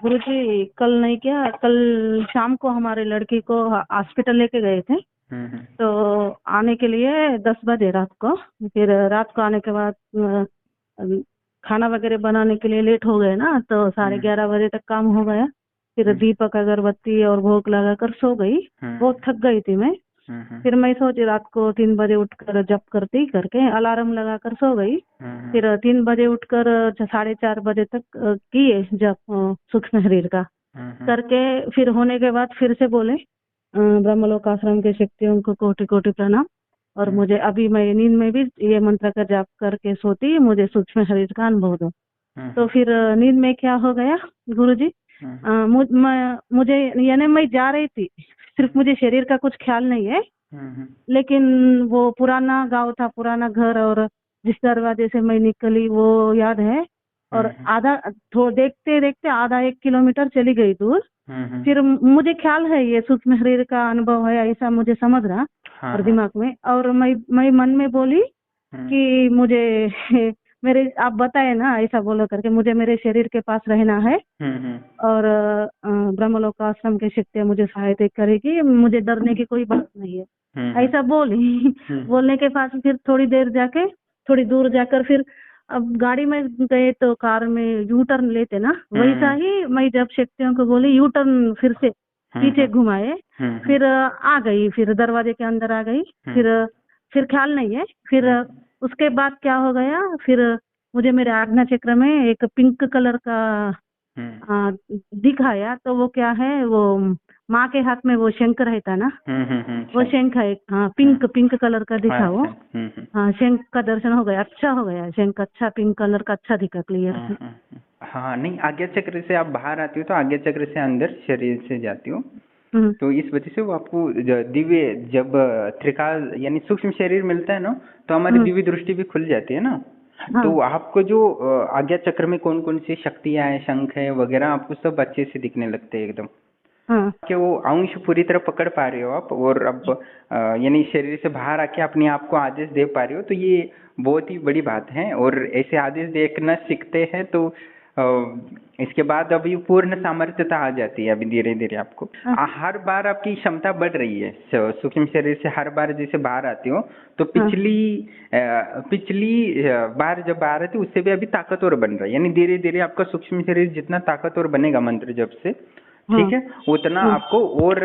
गुरुजी कल नहीं क्या, कल शाम को हमारे लड़की को हॉस्पिटल लेके गए थे। तो आने के लिए 10 बजे रात को, फिर रात को आने के बाद खाना वगैरह बनाने के लिए लेट हो गए ना, तो 11:30 बजे तक काम हो गया। फिर दीपक अगरबत्ती और भोग लगाकर सो गई। बहुत थक गई थी मैं। फिर मैं सोची रात को 3 बजे उठकर जप करती करके अलार्म लगाकर सो गई। फिर 3 बजे उठकर 4:30 बजे तक किए जप सूक्ष्म शरीर का करके। फिर होने के बाद फिर से बोले ब्रह्मलोक आश्रम के शक्तियों को कोटि कोटि प्रणाम। और मुझे अभी मैं नींद में भी ये मंत्र का जाप करके सोती, मुझे सूक्ष्म शरीर का अनुभव दो। तो फिर नींद में क्या हो गया गुरुजी, मुझे यानी मैं जा रही थी, सिर्फ मुझे शरीर का कुछ ख्याल नहीं है, लेकिन वो पुराना गांव था, पुराना घर, और जिस दरवाजे से मैं निकली वो याद है। और आधा देखते देखते आधा 1 किलोमीटर चली गई दूर। फिर मुझे ख्याल है ये सूक्ष्म शरीर का अनुभव है, ऐसा मुझे समझ रहा और दिमाग में। और मैं मन में बोली कि मुझे मेरे आप बताए ना ऐसा बोलो करके, मुझे मेरे शरीर के पास रहना है और ब्रह्मलोक आश्रम की शक्तियाँ मुझे सहायता करेगी, मुझे डरने की कोई बात नहीं है, ऐसा बोली। बोलने के बाद फिर थोड़ी दूर जाकर फिर अब गाड़ी में गए तो कार में यू टर्न लेते ना, वैसा ही मैं जब शक्तियों को बोली यू टर्न फिर से पीछे घुमाए। फिर आ गई, फिर दरवाजे के अंदर आ गई। फिर ख्याल नहीं है। फिर उसके बाद क्या हो गया, फिर मुझे मेरे आज्ञा चक्र में एक पिंक कलर का दिखाया। तो वो क्या है, वो माँ के हाथ में वो शंख रहता ना, वो शंख है। हाँ, पिंक कलर का दिखा वो। हाँ, शंख का दर्शन हो गया, अच्छा हो गया। शंख अच्छा पिंक कलर का अच्छा दिखा, क्लियर। हाँ नहीं, आज्ञा चक्र से आप बाहर आती हो तो आज्ञा चक्र से अंदर शरीर से जाती हो, तो इस वजह से वो आपको दिव्य जब त्रिकाल यानी सूक्ष्म शरीर मिलता है ना, तो हमारी दिव्य दृष्टि भी खुल जाती है ना। हाँ। तो आपको जो आज्ञा चक्र में कौन कौन सी शक्तियां हैं, शंख है वगैरह, आपको सब अच्छे से दिखने लगते हैं एकदम। हाँ। कि वो अंश पूरी तरह पकड़ पा रहे हो आप, और अब यानी शरीर से बाहर आके अपने आप को आदेश दे पा रहे हो, तो ये बहुत ही बड़ी बात है। और ऐसे आदेश देखना सीखते हैं तो इसके बाद अभी पूर्ण सामर्थ्यता आ जाती है। अभी धीरे धीरे आपको हर बार आपकी क्षमता बढ़ रही है सूक्ष्म शरीर से। हर बार जैसे बाहर आती हो तो पिछली बार जब बाहर आती उससे भी अभी ताकतवर बन रहा है। यानी धीरे धीरे आपका सूक्ष्म शरीर जितना ताकतवर बनेगा मंत्र जब से, ठीक है, उतना आपको और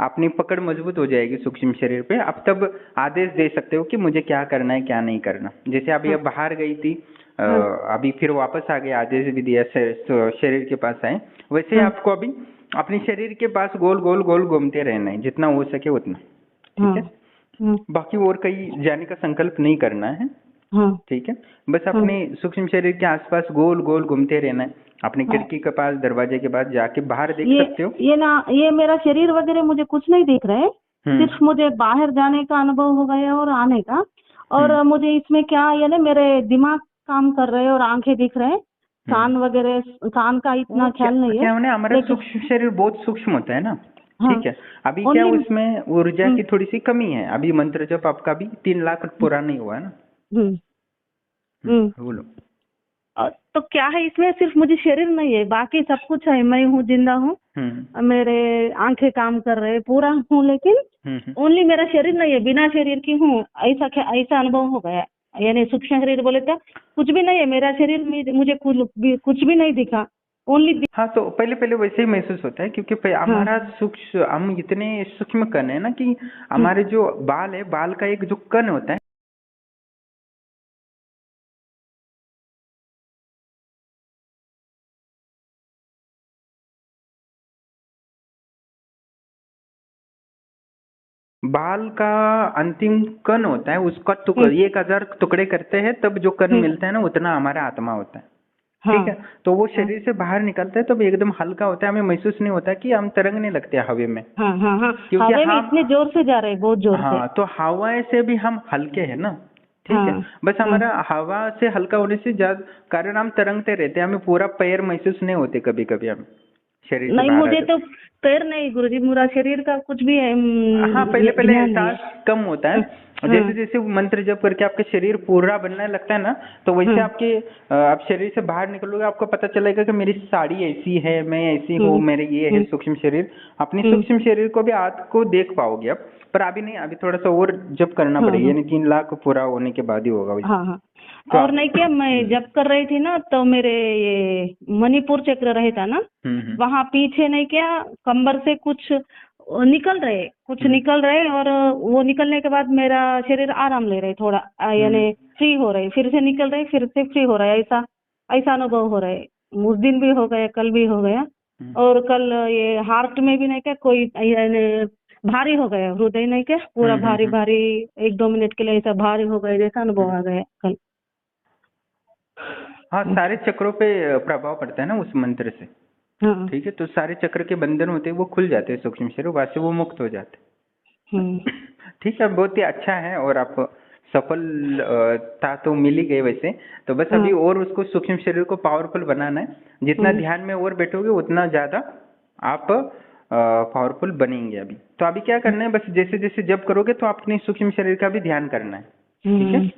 अपनी पकड़ मजबूत हो जाएगी सूक्ष्म शरीर पे। आप तब आदेश दे सकते हो कि मुझे क्या करना है क्या नहीं करना। जैसे अभी अब बाहर गई थी, अभी फिर वापस आ गए, आदेश भी दिया, शरीर के पास आए, वैसे आपको अभी अपने शरीर के पास गोल गोल गोल घूमते रहना है जितना हो सके उतना, ठीक है। बाकी और कहीं जाने का संकल्प नहीं करना है, ठीक है। बस अपने सूक्ष्म शरीर के आसपास गोल गोल घूमते रहना है। अपनी खिड़की के पास, दरवाजे के पास जाके बाहर देख सकते हो। ये मेरा शरीर वगैरह मुझे कुछ नहीं दिख रहा है, सिर्फ मुझे बाहर जाने का अनुभव हो गया और आने का। और मुझे इसमें क्या, यानी मेरे दिमाग काम कर रहे हैं और आंखें दिख रहे हैं, कान वगैरह, कान का इतना ख्याल नहीं है। हमारा सूक्ष्म शरीर बहुत सूक्ष्म होता है ना, ठीक है। अभी क्या उसमें ऊर्जा की थोड़ी सी कमी है। अभी मंत्र जब आपका भी 3 लाख पूरा नहीं हुआ है ना। बोलो। तो क्या है इसमें, सिर्फ मुझे शरीर नहीं है, बाकी सब कुछ है। मैं हूँ, जिंदा हूँ, मेरे आंखें काम कर रहे, पूरा हूँ, लेकिन ओनली मेरा शरीर नहीं है, बिना शरीर की हूँ। ऐसा अनुभव हो गया। यानी सूक्ष्म शरीर बोले तो कुछ भी नहीं है मेरा शरीर में, मुझे कुछ भी नहीं दिखा, ओनली। हाँ, तो पहले पहले वैसे ही महसूस होता है, क्योंकि हमारा सूक्ष्म, हम इतने सूक्ष्म कण है ना कि हमारे जो बाल है, बाल का एक जो कण होता है, बाल का अंतिम कण होता है, उसका 1000 टुकड़े करते हैं, तब जो कण मिलता है ना, उतना हमारा आत्मा होता है, ठीक है। तो वो शरीर से बाहर निकलता है तब एकदम हल्का होता है, हमें महसूस नहीं होता कि हम तरंगने लगते हैं हवा में। क्योंकि हम इतने जोर से जा रहे हैं, बहुत जोर से। तो हवा से भी हम हल्के हैं ना, ठीक है। बस हमारा हवा से हल्का होने से कारण हम तरंगते रहते हैं, हमें पूरा पैर महसूस नहीं होते कभी कभी हम शरीर से नहीं, मुझे तो पैर नहीं गुरुजी, मेरा शरीर का कुछ भी है। हाँ, पहले पहले एहसास कम होता है, जैसे जैसे वो मंत्र जप करके आपका शरीर पूरा बनने लगता है ना, तो वैसे आपके आप शरीर से बाहर निकलोगे, आपको पता चलेगा कि मेरी साड़ी ऐसी है, मैं ऐसी हूँ, मेरे ये है सूक्ष्म शरीर। अपनी सूक्ष्म शरीर को भी आपको देख पाओगे अब, पर अभी नहीं, अभी थोड़ा सा और जप करना पड़ेगा, यानी 3 लाख पूरा होने के बाद ही होगा वैसे। हाँ हाँ। तो और नहीं क्या, मैं जब कर रही थी ना तो मेरे ये मणिपुर चक्र रहता ना, वहाँ पीछे नहीं क्या कंबर से कुछ निकल रहे और वो निकलने के बाद मेरा शरीर आराम ले रहे थोड़ा, यानी फ्री हो रहे, फिर से निकल रहे फिर से फ्री हो रहा है, ऐसा ऐसा अनुभव हो रहा है। उस दिन भी हो गया, कल भी हो गया, और कल ये हार्ट में भी नहीं क्या कोई यानी भारी हो गया, हृदय नहीं क्या पूरा भारी भारी, 1-2 मिनट के लिए ऐसा भारी हो गया, जैसा अनुभव आ गया कल। हाँ, सारे चक्रों पे प्रभाव पड़ता है ना उस मंत्र से। हाँ। ठीक है, तो सारे चक्र के बंधन होते हैं वो खुल जाते हैं सूक्ष्म शरीर, वहां से वो मुक्त हो जाते हैं। ठीक है, बहुत ही अच्छा है, और आप सफलता तो मिल ही गई वैसे। तो बस अभी और उसको सूक्ष्म शरीर को पावरफुल बनाना है। जितना ध्यान में और बैठोगे उतना ज्यादा आप पावरफुल बनेंगे। अभी तो अभी क्या करना है, बस जैसे जैसे जब करोगे तो अपने सूक्ष्म शरीर का भी ध्यान करना है। ठीक है,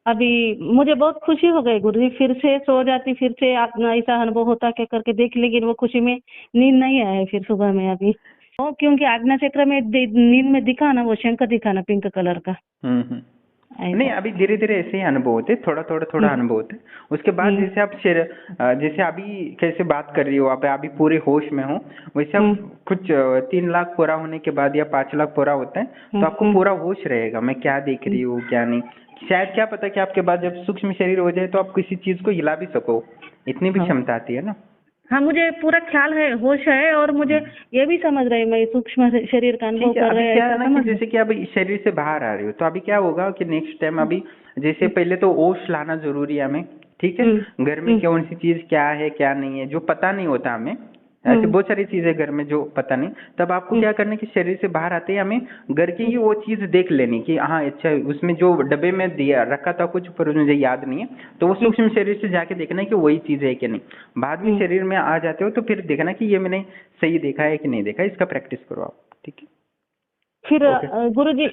अभी मुझे बहुत खुशी हो गई गुरुजी, फिर से सो जाती, फिर से ऐसा अनुभव होता क्या करके देख, लेकिन वो खुशी में नींद नहीं आया फिर सुबह में अभी। वो क्योंकि आज्ञा चक्र में नींद में दिखा ना, वो शंख दिखा ना पिंक कलर का। नहीं, अभी धीरे धीरे ऐसे ही अनुभव होते, थोड़ा थोड़ा अनुभव होते। उसके बाद जैसे आप जैसे अभी कैसे बात कर रही हो, आप अभी पूरे होश में हो, वैसे आप कुछ 3 लाख पूरा होने के बाद या 5 लाख पूरा होता है तो आपको पूरा होश रहेगा, मैं क्या देख रही हूँ क्या नहीं। शायद क्या पता कि आपके बाद जब सूक्ष्म शरीर हो जाए तो आप किसी चीज को हिला भी सको, इतनी भी क्षमता आती है ना। हाँ, मुझे पूरा ख्याल है, होश है, और मुझे ये भी समझ रहे मैं सूक्ष्म शरीर का अनुभव कर रहे हैं। क्या है ना कि जैसे कि अब शरीर से बाहर आ रही हो, तो अभी क्या होगा कि नेक्स्ट टाइम अभी जैसे पहले तो होश लाना जरूरी है हमें। ठीक है, घर में कौन सी चीज क्या है क्या नहीं है जो पता नहीं होता हमें, ऐसे बहुत सारी चीजें घर में जो पता नहीं, तब आपको क्या करना है कि शरीर से बाहर आते ही हमें घर की ही वो चीज देख लेनी कि हाँ अच्छा उसमें जो डब्बे में दिया रखा था कुछ पर मुझे याद नहीं है, तो वो सूक्ष्म शरीर से जाके देखना है कि वही चीज है कि नहीं। बाद में शरीर में आ जाते हो तो फिर देखना कि ये मैंने सही देखा है कि नहीं देखा, इसका प्रैक्टिस करो आप। ठीक है, फिर गुरुजी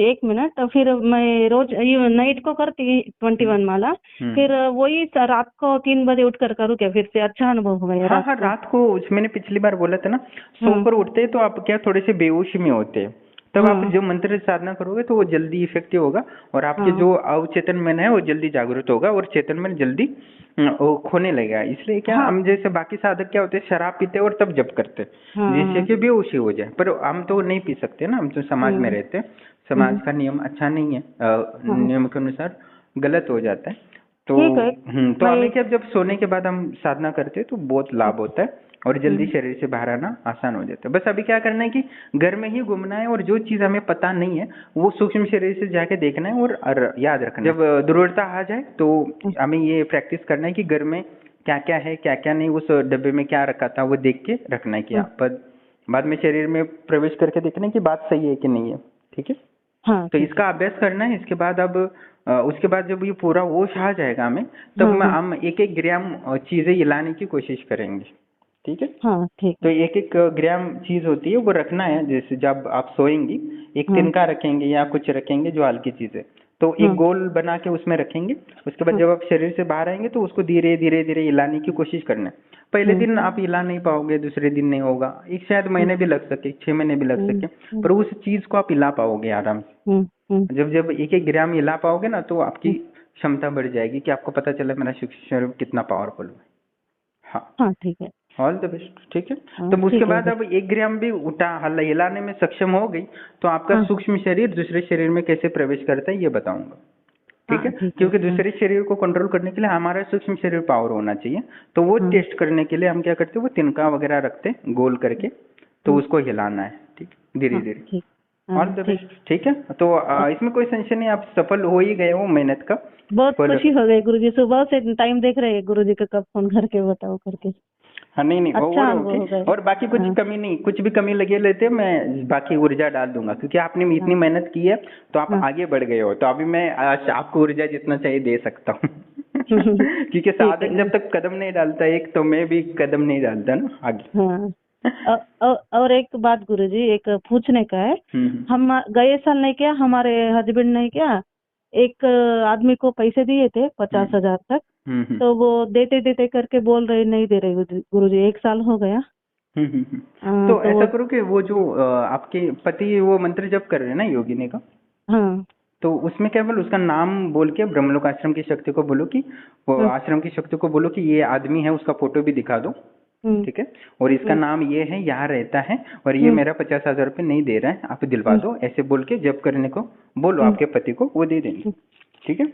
1 मिनट, तो फिर मैं रोज नाइट को करती 21 माला, फिर वही रात को 3 बजे उठकर करूँ क्या, फिर से अच्छा अनुभव हो गया। हाँ, रात को मैंने पिछली बार बोला था ना, सोकर उठते हैं तो आप क्या थोड़े से बेहोशी में होते हैं, तब आप जो मंत्र साधना करोगे तो वो जल्दी इफेक्टिव होगा, और आपके जो अवचेतन मन है वो जल्दी जागृत होगा, और चेतन मन जल्दी वो खोने लगेगा। इसलिए क्या हम जैसे बाकी साधक क्या होते हैं, शराब पीते और तब जप करते जिससे कि बेहोशी हो जाए, पर हम तो नहीं पी सकते ना, हम तो समाज में रहते हैं, समाज का नियम अच्छा नहीं है, नियम के अनुसार गलत हो जाता है। तो तो हमें क्या जब सोने के बाद हम साधना करते हैं तो बहुत लाभ होता है, और जल्दी शरीर से बाहर आना आसान हो जाता है। बस अभी क्या करना है कि घर में ही घूमना है, और जो चीज हमें पता नहीं है वो सूक्ष्म शरीर से जाके देखना है और याद रखना है। जब दुर्वलता आ जाए तो हमें ये प्रैक्टिस करना है कि घर में क्या क्या है क्या क्या नहीं, उस डब्बे में क्या रखा था वो देख के रखना है कि पर बाद में शरीर में प्रवेश करके देखना है कि बात सही है कि नहीं है। ठीक है, तो इसका अभ्यास करना है। इसके बाद अब उसके बाद जब ये पूरा होश आ जाएगा हमें, तब हम 1-1 ग्राम चीजें हिलाने की कोशिश करेंगे। ठीक है, तो 1-1 ग्राम चीज होती है वो रखना है, जैसे जब आप सोएंगी एक तिनका रखेंगे या कुछ रखेंगे जो हल्की चीज है, तो एक गोल बना के उसमें रखेंगे। उसके बाद जब आप शरीर से बाहर आएंगे तो उसको धीरे धीरे धीरे हिलाने की कोशिश करना है। पहले दिन आप हिला नहीं पाओगे, दूसरे दिन नहीं होगा, एक शायद महीने भी लग सके, 6 महीने भी लग सके, पर उस चीज को आप हिला पाओगे आराम से। जब 1-1 ग्राम हिला पाओगे ना तो आपकी क्षमता बढ़ जाएगी कि आपको पता चला मेरा शरीर कितना पावरफुल है। हाँ, ठीक है, ऑल द बेस्ट। ठीक है, तो उसके बाद अब 1 ग्राम भी हिलाने में सक्षम हो गई तो आपका सूक्ष्म शरीर दूसरे शरीर में कैसे प्रवेश करता है ये बताऊंगा। ठीक है, क्योंकि दूसरे शरीर को कंट्रोल करने के लिए हमारा सूक्ष्म शरीर पावर होना चाहिए, तो वो टेस्ट करने के लिए हम क्या करते हैं, वो तिनका वगैरह रखते हैं गोल करके, तो उसको हिलाना है। ठीक, धीरे धीरे, ऑल द बेस्ट। ठीक है, तो इसमें कोई संशय नहीं, आप सफल हो ही गए हो मेहनत का। बहुत खुशी हो गई गुरुजी, सुबह से टाइम देख रहे हैं गुरुजी का कब फोन करके बताओ करके। हाँ, नहीं अच्छा ओके, और बाकी कुछ कमी नहीं, कुछ भी कमी लगे लेते मैं बाकी ऊर्जा डाल दूंगा, क्योंकि आपने इतनी मेहनत की है तो आप आगे बढ़ गए हो, तो अभी मैं आपको ऊर्जा जितना चाहिए दे सकता हूँ। क्योंकि साधक जब तक कदम नहीं डालता एक, तो मैं भी कदम नहीं डालता ना आगे। और एक बात गुरुजी, एक पूछने का है। हम गए साल नहीं क्या, हमारे हस्बैंड ने क्या एक आदमी को पैसे दिए थे 50,000 तक, तो वो देते देते करके बोल रहे नहीं दे रहे गुरुजी, 1 साल हो गया। तो ऐसा करो कि वो जो आपके पति वो मंत्र जप कर रहे हैं ना योगिनी का, हाँ, तो उसमें केवल उसका नाम बोल के ब्रह्मलोक आश्रम की शक्ति को बोलो कि वो आश्रम की शक्ति को बोलो कि ये आदमी है, उसका फोटो भी दिखा दो, ठीक है, और इसका नाम ये है, यहाँ रहता है, और ये मेरा 50,000 रुपये नहीं दे रहा है, आप दिलवा दो, ऐसे बोल के जप करने को बोलो आपके पति को, वो दे देंगे, ठीक है।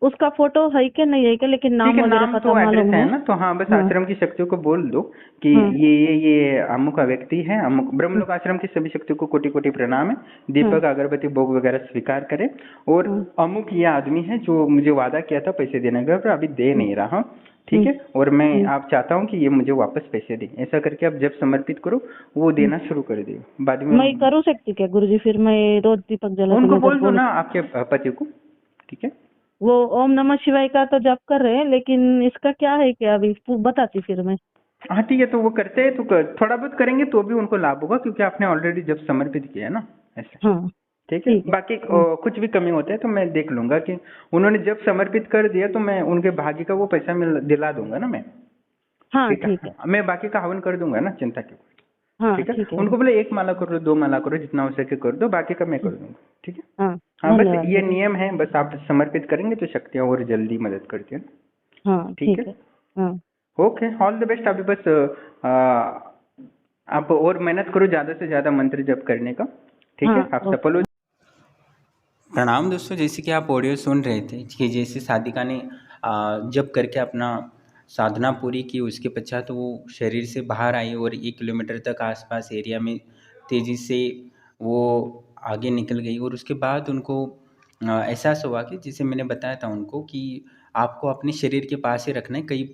उसका फोटो है क्या नहीं है क्या, लेकिन नाम वगैरह पता मालूम है ना, तो हाँ बस आश्रम की शक्तियों को बोल दो कि ये अमुक का व्यक्ति है, अमुक ब्रह्मलोक आश्रम की सभी शक्तियों को कोटि कोटि प्रणाम है, दीपक अगरबत्ती भोग वगैरह स्वीकार करे, और अमुक ये आदमी है जो मुझे वादा किया था पैसे देने का, पर अभी दे नहीं रहा, ठीक है, और मैं आप चाहता हूँ कि ये मुझे वापस पैसे दे, ऐसा करके आप जब समर्पित करो वो देना शुरू कर दे। बाद में मैं करूँ सकती क्या गुरुजी, फिर मैं रोज दीपक जला उनको बोल दो ना आपके पति को, ठीक है। वो ओम नमः शिवाय का तो जप कर रहे हैं, लेकिन इसका क्या है क्या अभी बताती फिर मैं। हाँ ठीक है, तो वो करते हैं तो थोड़ा बहुत करेंगे तो भी उनको लाभ होगा, क्योंकि आपने ऑलरेडी जब समर्पित किया है ना, ऐसे। हाँ ठीक है, बाकी कुछ भी कमी होता है तो मैं देख लूंगा कि उन्होंने जब समर्पित कर दिया तो मैं उनके भाग्य का वो पैसा दिला दूंगा ना मैं। हाँ ठीक है, मैं बाकी का हवन कर दूंगा ना, चिंता क्यों। हाँ ठीक है, उनको बोले 1 माला करो, 2 माला करो, जितना हो सके कर दो, बाकी का मैं कर दूंगा, ठीक है। हाँ बस ये नियम है, बस आप समर्पित करेंगे तो शक्तियाँ और जल्दी मदद करती है। हाँ ठीक है। Okay, all the best. अभी बस आप और मेहनत करो, ज़्यादा से ज़्यादा मंत्र जप करने का, ठीक है, आप सफल हो। प्रणाम दोस्तों, जैसे कि आप ऑडियो सुन रहे थे कि जैसे साधिका ने जप करके अपना साधना पूरी की, उसके पश्चात वो शरीर से बाहर आई और 1 किलोमीटर तक आसपास एरिया में तेज़ी से वो आगे निकल गई, और उसके बाद उनको एहसास हुआ कि जैसे मैंने बताया था उनको कि आपको अपने शरीर के पास ही रखना है, कहीं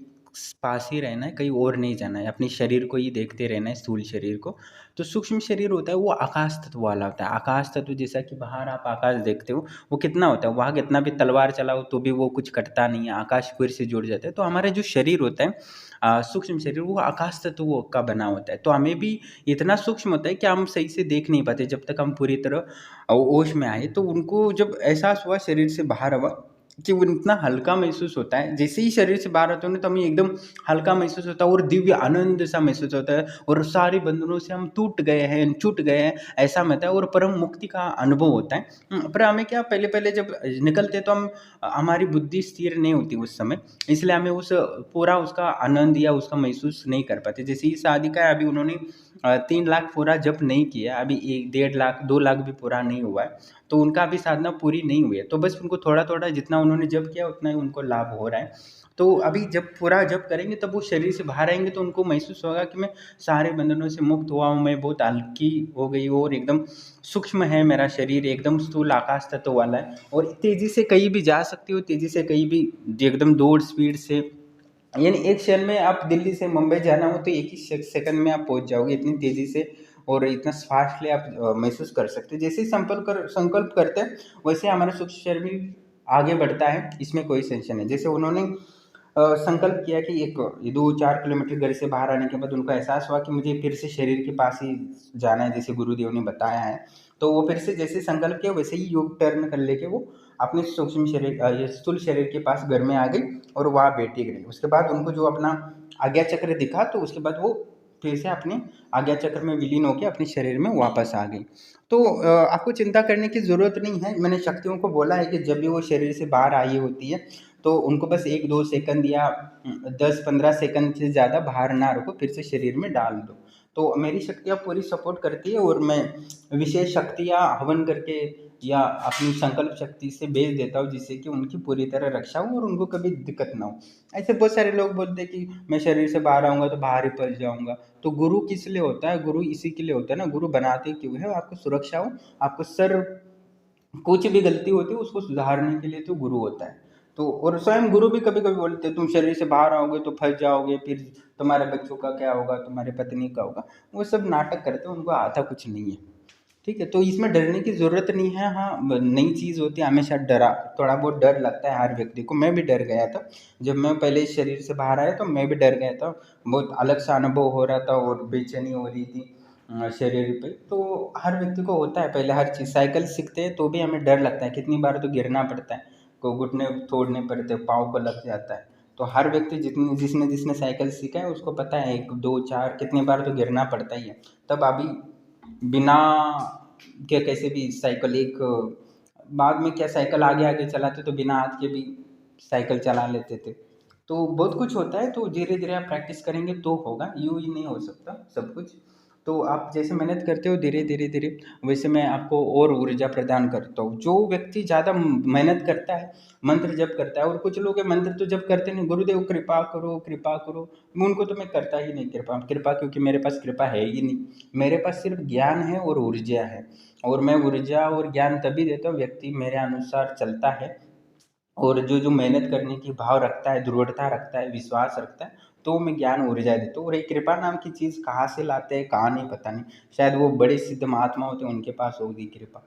पास ही रहना है, कहीं और नहीं जाना है, अपने शरीर को ही देखते रहना है, स्थूल शरीर को। तो सूक्ष्म शरीर होता है वो आकाश तत्व वाला होता है। आकाश तत्व जैसा कि बाहर आप आकाश देखते हो वो कितना होता है, वहाँ कितना भी तलवार चलाओ तो भी वो कुछ कटता नहीं है, आकाश फिर से जुड़ जाता है। तो हमारा जो शरीर होता है सूक्ष्म शरीर, वो आकाश तत्व का बना होता है। तो हमें भी इतना सूक्ष्म होता है कि हम सही से देख नहीं पाते जब तक हम पूरी तरह होश में आए। तो उनको जब एहसास हुआ शरीर से बाहर हुआ कि वो इतना हल्का महसूस होता है, जैसे ही शरीर से बाहर आते हैं तो हमें एकदम हल्का महसूस होता है और दिव्य आनंद सा महसूस होता है, और सारे बंधनों से हम टूट गए हैं, छूट गए हैं, ऐसा होता है, और परम मुक्ति का अनुभव होता है। पर हमें क्या, पहले पहले जब निकलते तो हम हमारी बुद्धि स्थिर नहीं होती उस समय, इसलिए हमें उस पूरा उसका आनंद या उसका महसूस नहीं कर पाते। जैसे ही शादी का है, अभी उन्होंने 3 लाख पूरा जप नहीं किया, अभी 1-1.5 लाख 2 लाख भी पूरा नहीं हुआ है, तो उनका अभी साधना पूरी नहीं हुई है। तो बस उनको थोड़ा थोड़ा जितना उन्होंने जप किया उतना ही उनको लाभ हो रहा है। तो अभी जब पूरा जप करेंगे तब वो शरीर से बाहर आएंगे तो उनको महसूस होगा कि मैं सारे बंधनों से मुक्त हुआ हूँ, मैं बहुत हल्की हो गई हूँ, और एकदम सूक्ष्म है मेरा शरीर, एकदम स्थूल आकाश तत्व वाला है, और तेज़ी से कहीं भी जा सकती हो, तेज़ी से कहीं भी एकदम दौड़ स्पीड से, यानी एक क्षण में आप दिल्ली से मुंबई जाना हो तो एक ही सेकंड में आप पहुंच जाओगे, इतनी तेज़ी से और इतना फास्टली आप महसूस कर सकते हैं। जैसे ही संकल्प करते हैं वैसे हमारा सूक्ष्म शरीर भी आगे बढ़ता है, इसमें कोई टेंशन नहीं। जैसे उन्होंने संकल्प किया कि एक 2-4 किलोमीटर घर से बाहर आने के बाद उनको एहसास हुआ कि मुझे फिर से शरीर के पास ही जाना है, जैसे गुरुदेव ने बताया है। तो वो फिर से जैसे संकल्प किया वैसे ही योग टर्न कर लेके वो अपने सूक्ष्म शरीर स्थूल शरीर के पास घर में आ गई और वहाँ बैठी गई। उसके बाद उनको जो अपना आज्ञा चक्र दिखा तो उसके बाद वो फिर से अपने आज्ञा चक्र में विलीन होकर अपने शरीर में वापस आ गई। तो आपको चिंता करने की ज़रूरत नहीं है। मैंने शक्तियों को बोला है कि जब भी वो शरीर से बाहर आई होती है तो उनको बस 1-2 सेकंड या 10-15 सेकंड से ज़्यादा बाहर ना रखो, फिर से शरीर में डाल दो। तो मेरी शक्तियाँ पूरी सपोर्ट करती है, और मैं विशेष शक्तियाँ हवन करके या अपनी संकल्प शक्ति से भेज देता हूँ, जिससे कि उनकी पूरी तरह रक्षा हो और उनको कभी दिक्कत ना हो। ऐसे बहुत सारे लोग बोलते हैं कि मैं शरीर से बाहर आऊँगा तो बाहर ही फंस जाऊँगा। तो गुरु किस लिए होता है? गुरु इसी के लिए होता है ना, गुरु बनाते क्यों है? आपको सुरक्षा हो, आपको कुछ भी गलती होती है उसको सुधारने के लिए तो गुरु होता है। तो और स्वयं गुरु भी कभी कभी बोलते हैं तुम शरीर से बाहर आओगे तो फंस जाओगे, फिर तुम्हारे बच्चों का क्या होगा, तुम्हारे पत्नी का होगा। वो सब नाटक करते हैं, उनको आता कुछ नहीं है। ठीक है, तो इसमें डरने की ज़रूरत नहीं है। हाँ, नई चीज़ होती है, हमेशा थोड़ा बहुत डर लगता है हर व्यक्ति को। मैं भी डर गया था जब मैं पहले इस शरीर से बाहर आया, तो मैं भी डर गया था। बहुत अलग सा अनुभव हो रहा था और बेचैनी हो रही थी शरीर पे। तो हर व्यक्ति को होता है पहले हर चीज़। साइकिल सीखते हैं तो भी हमें डर लगता है, कितनी बार तो गिरना पड़ता है, को घुटने तोड़ने पड़ते हैं, पाँव को लग जाता है। तो हर व्यक्ति जिसने जिसने साइकिल सीखा है उसको पता है 1 2 4 कितनी बार तो गिरना पड़ता ही है। तब अभी बिना के कैसे भी साइकिल एक बाद में क्या साइकिल आगे आगे चलाते तो बिना हाथ के भी साइकिल चला लेते थे। तो बहुत कुछ होता है, तो धीरे धीरे आप प्रैक्टिस करेंगे तो होगा, यूं ही नहीं हो सकता सब कुछ। तो आप जैसे मेहनत करते हो धीरे धीरे धीरे, वैसे मैं आपको और ऊर्जा प्रदान करता हूँ। जो व्यक्ति ज़्यादा मेहनत करता है, मंत्र जप करता है, और कुछ लोग मंत्र तो जप करते नहीं, गुरुदेव कृपा करो कृपा करो, उनको तो मैं करता ही नहीं कृपा कृपा, क्योंकि मेरे पास कृपा है ही नहीं। मेरे पास सिर्फ ज्ञान है और ऊर्जा है, और मैं ऊर्जा और ज्ञान तभी देता हूँ व्यक्ति मेरे अनुसार चलता है, और जो जो मेहनत करने की भाव रखता है, दृढ़ता रखता है, विश्वास रखता है, तो मैं ज्ञान ऊर्जा देता हूँ। और एक कृपा नाम की चीज़ कहाँ से लाते हैं कहाँ नहीं, पता नहीं, शायद वो बड़े सिद्ध महात्मा होते हैं उनके पास होगी कृपा।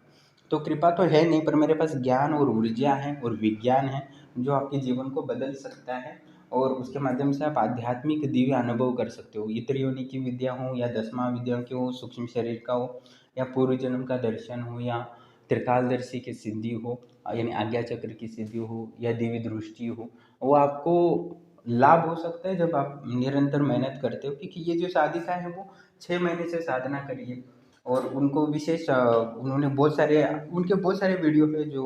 तो कृपा तो है नहीं, पर मेरे पास ज्ञान और ऊर्जा है और विज्ञान है, जो आपके जीवन को बदल सकता है, और उसके माध्यम से आप आध्यात्मिक दिव्य अनुभव कर सकते हो। इतर योनि की विद्या हो या 10वां विद्या की हो, सूक्ष्म शरीर का हो, या पूर्व जन्म का दर्शन हो, या त्रिकालदर्शी की सिद्धि हो, यानी आज्ञा चक्र की सिद्धि हो, या दिव्य दृष्टि हो, वो आपको लाभ हो सकता है जब आप निरंतर मेहनत करते हो। क्योंकि ये जो साधिका है वो 6 महीने से साधना करी है, और उनको विशेष उन्होंने बहुत सारे वीडियो है जो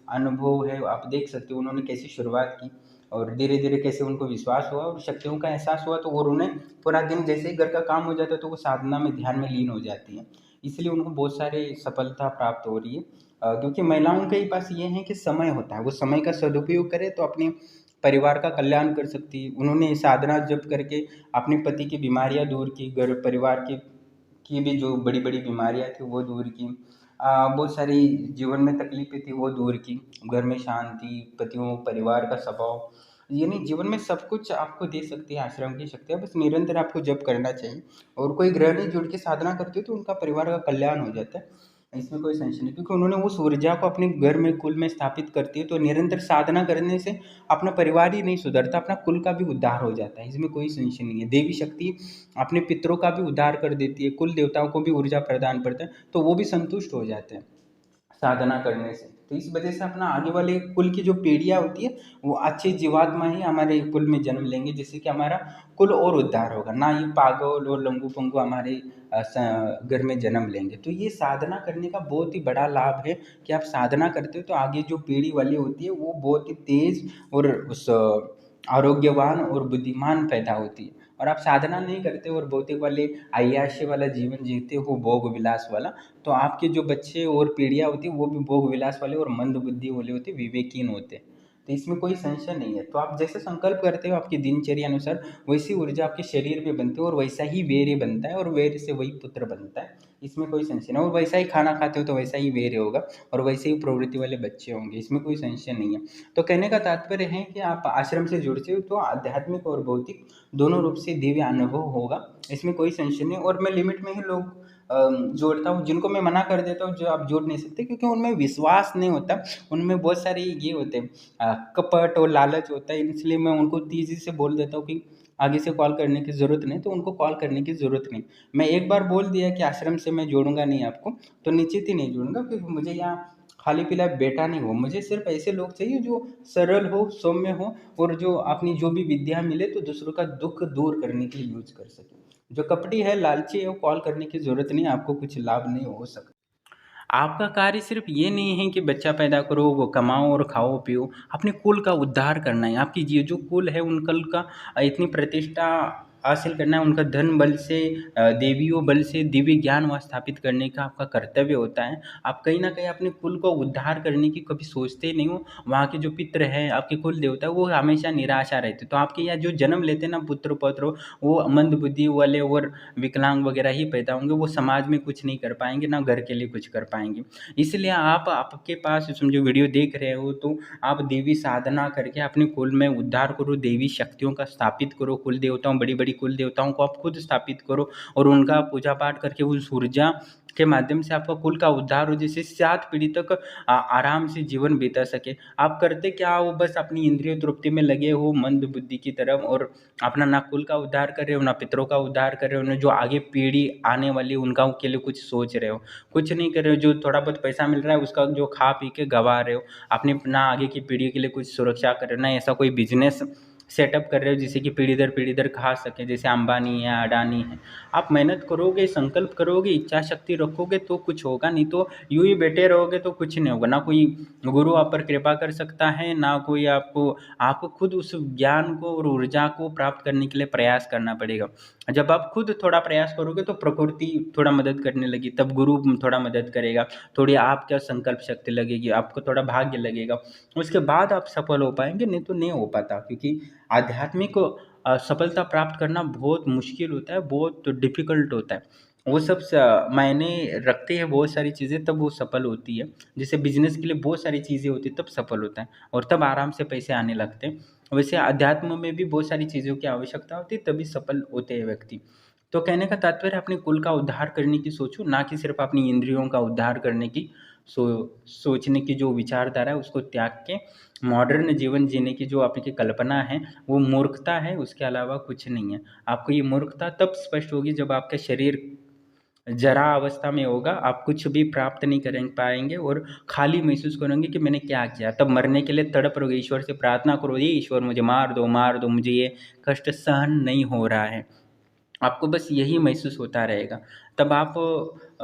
अनुभव है, आप देख सकते हो उन्होंने कैसे शुरुआत की, और धीरे धीरे कैसे उनको विश्वास हुआ और शक्तियों का एहसास हुआ, तो और उन्हें पूरा दिन जैसे ही घर का काम हो जाता है तो वो साधना में ध्यान में लीन हो जाती है। इसलिए उनको बहुत सारे सफलता प्राप्त हो रही है। क्योंकि महिलाओं के ही पास ये है कि समय होता है, वो समय का सदुपयोग करे तो अपने परिवार का कल्याण कर सकती है। उन्होंने साधना जप करके अपने पति की बीमारियां दूर की, घर परिवार की भी जो बड़ी बड़ी बीमारियां थी वो दूर की, बहुत सारी जीवन में तकलीफें थी वो दूर की, घर में शांति, पतियों परिवार का स्वभाव, यानी जीवन में सब कुछ आपको दे सकती है आश्रम की शक्तियाँ। बस निरंतर आपको जप करना चाहिए, और कोई गृहिणी जुड़ के साधना करती है तो उनका परिवार का कल्याण हो जाता है, इसमें कोई संशय नहीं। क्योंकि उन्होंने उस ऊर्जा को अपने घर में कुल में स्थापित करती है, तो निरंतर साधना करने से अपना परिवार ही नहीं सुधरता, अपना कुल का भी उद्धार हो जाता है, इसमें कोई संशय नहीं है। देवी शक्ति अपने पितरों का भी उद्धार कर देती है, कुल देवताओं को भी ऊर्जा प्रदान करता है, तो वो भी संतुष्ट हो जाते हैं साधना करने से। तो इस वजह से अपना आगे वाले कुल की जो पीढ़ियाँ होती है वो अच्छे जीवात्मा ही हमारे कुल में जन्म लेंगे, जिससे कि हमारा कुल और उद्धार होगा, ना ये पागल और लंगू पंगू हमारे घर में जन्म लेंगे। तो ये साधना करने का बहुत ही बड़ा लाभ है कि आप साधना करते हो तो आगे जो पीढ़ी वाली होती है वो बहुत ही तेज और उस आरोग्यवान और बुद्धिमान पैदा होती है। और आप साधना नहीं करते और भौतिक वाले अय्याशी वाला जीवन जीते हो, भोग विलास वाला, तो आपके जो बच्चे और पीढ़ियाँ होती है वो भी भोग विलास वाले और मंद बुद्धि वाले होते, विवेकहीन होते। तो इसमें कोई संशय नहीं है। तो आप जैसे संकल्प करते हो आपकी दिनचर्या अनुसार वैसी ऊर्जा आपके शरीर में बनती है, और वैसा ही वीर्य बनता है, और वीर्य से वही पुत्र बनता है, इसमें कोई संशय नहीं। और वैसा ही खाना खाते हो तो वैसा ही वीर्य होगा, और वैसे ही प्रवृत्ति वाले बच्चे होंगे, इसमें कोई संशय नहीं है। तो कहने का तात्पर्य है कि आप आश्रम से जुड़ते हो तो आध्यात्मिक और भौतिक दोनों रूप से दिव्य अनुभव होगा, इसमें कोई संशय नहीं। और मैं लिमिट में ही लोग जोड़ता हूँ, जिनको मैं मना कर देता हूँ जो आप जोड़ नहीं सकते, क्योंकि उनमें विश्वास नहीं होता, उनमें बहुत सारे ये होते हैं कपट और लालच होता है, इसलिए मैं उनको तेज़ी से बोल देता हूँ कि आगे से कॉल करने की ज़रूरत नहीं, तो उनको कॉल करने की ज़रूरत नहीं। मैं एक बार बोल दिया कि आश्रम से मैं जोड़ूंगा नहीं आपको, तो निश्चित ही नहीं जोड़ूंगा, क्योंकि मुझे यहाँ खाली पीला बेटा नहीं हो, मुझे सिर्फ ऐसे लोग चाहिए जो सरल हो, सौम्य हो, और जो अपनी जो भी विद्या मिले तो दूसरों का दुख दूर करने के लिए यूज कर सके। जो कपटी है, लालची है, वो कॉल करने की ज़रूरत नहीं, आपको कुछ लाभ नहीं हो सकता। आपका कार्य सिर्फ ये नहीं है कि बच्चा पैदा करो, वो कमाओ और खाओ पियो, अपने कुल का उद्धार करना है। आपकी ये जो कुल है उन कुल का इतनी प्रतिष्ठा हासिल करना है, उनका धन बल से देवियों बल से दिव्य ज्ञान वहाँ स्थापित करने का आपका कर्तव्य होता है। आप कहीं ना कहीं अपने कुल को उद्धार करने की कभी सोचते नहीं हो। वहाँ के जो पितृ हैं, आपके कुल देवता, वो हमेशा निराशा रहते, तो आपके यहाँ जो जन्म लेते हैं ना पुत्र पौत्र, वो मंद बुद्धि वाले और विकलांग वगैरह ही पैदा होंगे, वो समाज में कुछ नहीं कर पाएंगे, ना घर के लिए कुछ कर पाएंगे। इसलिए आप आपके पास समझो वीडियो देख रहे हो तो आप देवी साधना करके अपने कुल में उद्धार करो, देवी शक्तियों का स्थापित करो, कुल देवताओं बड़ी बड़ी कुल देवताओं को आप खुद स्थापित करो और उनका पूजा पाठ करके उस ऊर्जा के माध्यम से आपका कुल का उद्धार हो, जिससे 7 पीढ़ी तक आराम से जीवन बिता सके। आप करते क्या हो, बस अपनी इंद्रिय तृप्ति में लगे हो मंद बुद्धि की तरफ, और अपना ना कुल का उद्धार कर रहे हो ना पितरों का उद्धार कर रहे हो, ना जो आगे पीढ़ी आने वाली उनका के लिए कुछ सोच रहे हो, कुछ नहीं कर रहे हो। जो थोड़ा बहुत पैसा मिल रहा है उसका जो खा पी के गवा रहे हो, अपनी ना आगे की पीढ़ी के लिए कुछ सुरक्षा कर रहे हो, ना ऐसा कोई बिजनेस सेटअप कर रहे हो जिससे कि पीढ़ी दर खा सके, जैसे अंबानी है, अडानी है। आप मेहनत करोगे, संकल्प करोगे, इच्छा शक्ति रखोगे तो कुछ होगा, नहीं तो यूं ही बैठे रहोगे तो कुछ नहीं होगा। ना कोई गुरु आप पर कृपा कर सकता है, ना कोई आपको खुद उस ज्ञान को और ऊर्जा को प्राप्त करने के लिए प्रयास करना पड़ेगा। जब आप खुद थोड़ा प्रयास करोगे तो प्रकृति थोड़ा मदद करने लगी, तब गुरु थोड़ा मदद करेगा, थोड़ी आपका संकल्प शक्ति लगेगी, आपको थोड़ा भाग्य लगेगा, उसके बाद आप सफल हो पाएंगे, नहीं तो नहीं हो पाता। क्योंकि आध्यात्मिक सफलता प्राप्त करना बहुत मुश्किल होता है, बहुत डिफिकल्ट होता है। वो सब मायने रखते हैं बहुत सारी चीज़ें, तब वो सफल होती है। जैसे बिजनेस के लिए बहुत सारी चीज़ें होती है तब सफल होता है, और तब आराम से पैसे आने लगते हैं। वैसे अध्यात्म में भी बहुत सारी चीज़ों की आवश्यकता होती है, तभी सफल होते हैं व्यक्ति। तो कहने का तात्पर्य अपने कुल का उद्धार करने की सोचो, ना कि सिर्फ अपनी इंद्रियों का उद्धार करने की सोचने की जो विचारधारा है उसको त्याग के मॉडर्न जीवन जीने की जो आपकी कल्पना है वो मूर्खता है, उसके अलावा कुछ नहीं है। आपको ये मूर्खता तब स्पष्ट होगी जब आपका शरीर जरा अवस्था में होगा, आप कुछ भी प्राप्त नहीं कर पाएंगे और खाली महसूस करेंगे कि मैंने क्या किया। तब मरने के लिए तड़प रहोगे, ईश्वर से प्रार्थना करो, ये ईश्वर मुझे मार दो, मुझे ये कष्ट सहन नहीं हो रहा है। आपको बस यही महसूस होता रहेगा। तब आप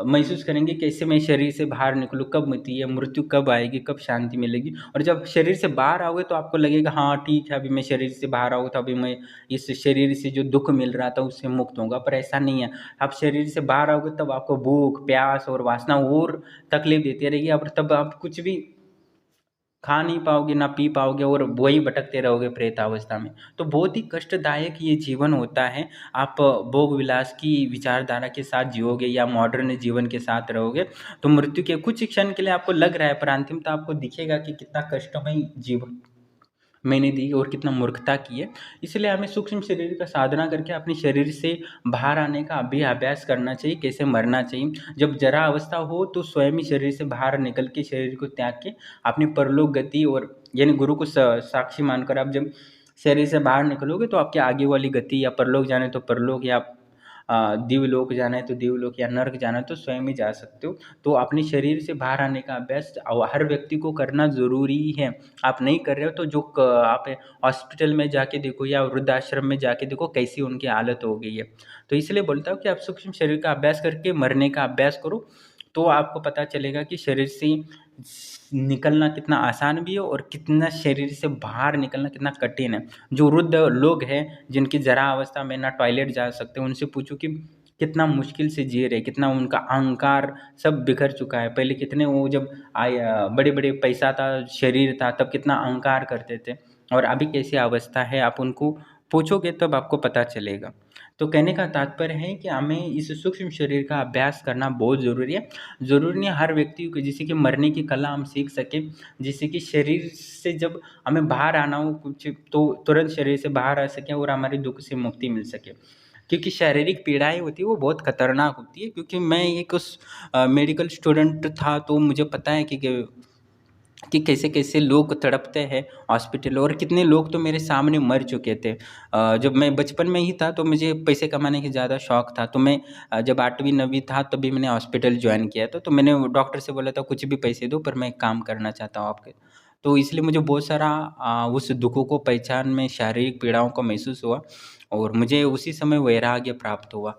महसूस करेंगे कैसे मैं शरीर से बाहर निकलूँ, कब मिलती है मृत्यु, कब आएगी, कब शांति मिलेगी। और जब शरीर से बाहर आओगे तो आपको लगेगा हाँ ठीक है, अभी मैं शरीर से बाहर आऊँ तो अभी मैं इस शरीर से जो दुख मिल रहा था उससे मुक्त होगा, पर ऐसा नहीं है। आप शरीर से बाहर आओगे तब आपको भूख, प्यास और वासना और तकलीफ देती रहेगी, और तब आप कुछ भी खा नहीं पाओगे, ना पी पाओगे, और वही भटकते रहोगे प्रेतावस्था में। तो बहुत ही कष्टदायक ये जीवन होता है। आप भोग विलास की विचारधारा के साथ जियोगे या मॉडर्न जीवन के साथ रहोगे तो मृत्यु के कुछ क्षण के लिए आपको लग रहा है, पर अंतिमतः आपको दिखेगा कि कितना कष्टमय जीवन मैंने दी और कितना मूर्खता की है। इसलिए हमें सूक्ष्म शरीर का साधना करके अपने शरीर से बाहर आने का अभी अभ्यास करना चाहिए, कैसे मरना चाहिए। जब जरा अवस्था हो तो स्वयं ही शरीर से बाहर निकल के शरीर को त्याग के अपनी परलोक गति और यानी गुरु को साक्षी मानकर आप जब शरीर से बाहर निकलोगे तो आपके आगे वाली गति, या परलोक जाने तो परलोक, या दिव्यलोक जाना है तो दिव्यलोक, या नर्क जाना है तो स्वयं ही जा सकते हो। तो अपने शरीर से बाहर आने का अभ्यास हर व्यक्ति को करना ज़रूरी है। आप नहीं कर रहे हो तो आप हॉस्पिटल में जाके देखो या वृद्धाश्रम में जाके देखो कैसी उनकी हालत हो गई है। तो इसलिए बोलता हूँ कि आप सूक्ष्म शरीर का अभ्यास करके मरने का अभ्यास करो, तो आपको पता चलेगा कि शरीर से निकलना कितना आसान भी है और कितना शरीर से बाहर निकलना कितना कठिन है। जो वृद्ध लोग हैं जिनकी जरा अवस्था में ना टॉयलेट जा सकते, उनसे पूछो कि कितना मुश्किल से जी रहे, कितना उनका अहंकार सब बिखर चुका है। पहले कितने वो जब बड़े बड़े पैसा था, शरीर था, तब कितना अहंकार करते थे, और अभी कैसी अवस्था है आप उनको पूछोगे तब आपको पता चलेगा। तो कहने का तात्पर्य है कि हमें इस सूक्ष्म शरीर का अभ्यास करना बहुत ज़रूरी है। ज़रूरी नहीं हर व्यक्ति को, जिससे कि मरने की कला हम सीख सकें, जिससे कि शरीर से जब हमें बाहर आना हो कुछ तो तुरंत शरीर से बाहर आ सकें और हमारे दुख से मुक्ति मिल सके। क्योंकि शारीरिक पीड़ाएँ होती है वो बहुत खतरनाक होती है। क्योंकि मैं एक मेडिकल स्टूडेंट था तो मुझे पता है कि कैसे कैसे लोग तड़पते हैं हॉस्पिटल, और कितने लोग तो मेरे सामने मर चुके थे। जब मैं बचपन में ही था तो मुझे पैसे कमाने की ज़्यादा शौक था, तो मैं जब 8वीं 9वीं था तभी मैंने हॉस्पिटल ज्वाइन किया था। तो मैंने डॉक्टर से बोला था कुछ भी पैसे दो पर मैं काम करना चाहता हूँ आपके। तो इसलिए मुझे बहुत सारा उस दुखों को पहचान में शारीरिक पीड़ाओं को महसूस हुआ, और मुझे उसी समय वैराग्य प्राप्त हुआ,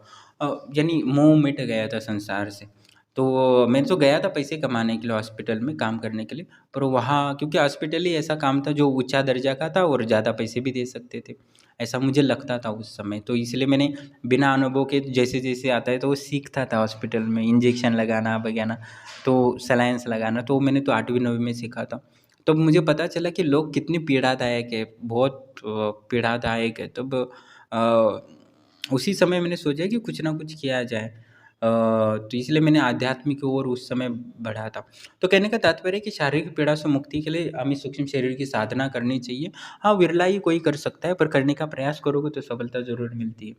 यानी मोह मिट गया था संसार से। तो मैं तो गया था पैसे कमाने के लिए हॉस्पिटल में काम करने के लिए, पर वहाँ क्योंकि हॉस्पिटल ही ऐसा काम था जो ऊंचा दर्जा का था और ज़्यादा पैसे भी दे सकते थे, ऐसा मुझे लगता था उस समय। तो इसलिए मैंने बिना अनुभव के जैसे जैसे आता है तो वो सीखता था हॉस्पिटल में, इंजेक्शन लगाना वगैरह, तो सलाइंस लगाना, तो मैंने तो 8वीं 9वीं में सीखा था। तब मुझे पता चला कि लोग कितनी पीड़ादायक है, बहुत पीड़ादायक है। तब उसी समय मैंने सोचा कि कुछ ना कुछ किया जाए। तो इसलिए मैंने आध्यात्मिक की ओर उस समय बढ़ा था। तो कहने का तात्पर्य है कि शारीरिक पीड़ा से मुक्ति के लिए हमें सूक्ष्म शरीर की साधना करनी चाहिए। हाँ, विरला ही कोई कर सकता है, पर करने का प्रयास करोगे तो सफलता ज़रूर मिलती है।